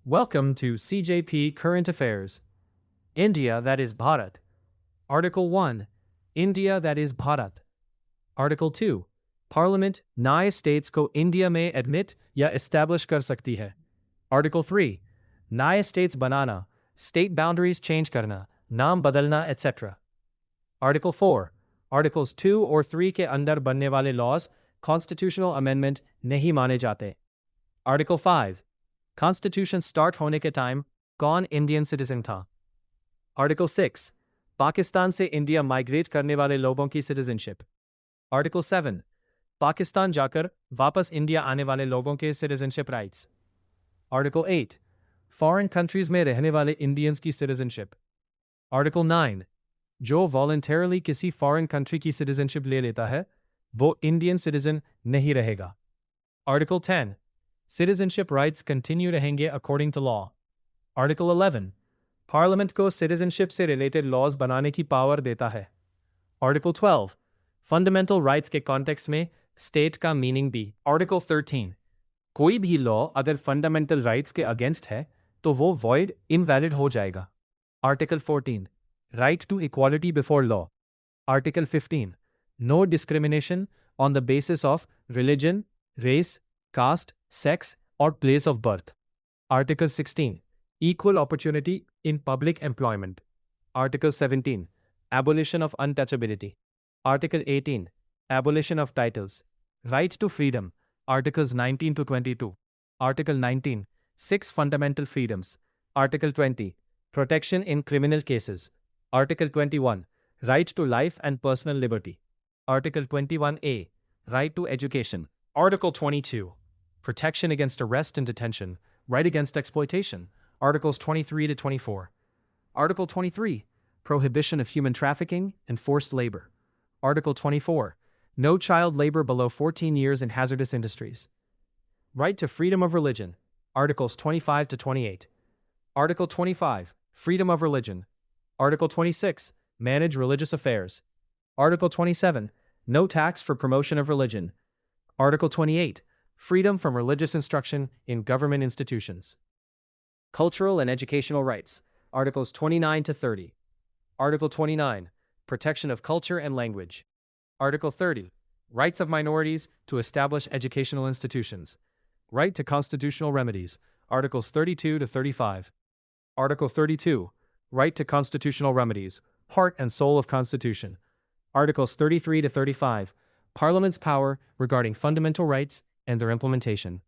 Welcome to CJP Current Affairs. India, that is Bharat. Article 1. India, that is Bharat. Article 2. Parliament नए states को India में admit या establish कर सकती है. Article 3. नए states बनाना, state boundaries change करना, नाम बदलना, etc. Article 4. Articles 2 और 3 के अंदर बनने वाले laws constitutional amendment नहीं माने जाते. Article 5. Constitution start होने के time कौन Indian citizen था? Article 6. पाकिस्तान से इंडिया माइग्रेट करने वाले लोगों की citizenship. Article 7. पाकिस्तान जाकर वापस इंडिया आने वाले लोगों के citizenship rights. Article 8. Foreign countries में रहने वाले Indians की citizenship. Article 9. जो voluntarily किसी foreign country की citizenship ले लेता है, वो Indian citizen नहीं रहेगा. Article 10. Citizenship rights continue रहेंगे according to law. Article 11. Parliament को citizenship से related laws बनाने की power देता है. Article 12. Fundamental rights के context में state का meaning भी. Article 13. कोई भी law अगर fundamental rights के against है, तो वो void, invalid हो जाएगा. Article 14. Right to equality before law. Article 15. No discrimination on the basis of religion, race, caste, sex, or place of birth. Article 16. Equal opportunity in public employment. Article 17. Abolition of untouchability. Article 18. Abolition of titles. Right to freedom. Articles 19 to 22. Article 19. 6 fundamental freedoms. Article 20. Protection in criminal cases. Article 21. Right to life and personal liberty. Article 21A. Right to education. Article 22. Protection against arrest and detention. Right against exploitation. Articles 23 to 24. Article 23. Prohibition of human trafficking and forced labor. Article 24. No child labor below 14 years in hazardous industries. Right to freedom of religion. Articles 25 to 28. Article 25. Freedom of religion. Article 26. Manage religious affairs. Article 27. No tax for promotion of religion. Article 28. Freedom from religious instruction in government institutions. Cultural and educational rights. Articles 29 to 30. Article 29. Protection of culture and language. Article 30. Rights of minorities to establish educational institutions. Right to constitutional remedies. Articles 32 to 35. Article 32. Right to constitutional remedies. Heart and soul of Constitution. Articles 33 to 35. Parliament's power regarding fundamental rights and their implementation.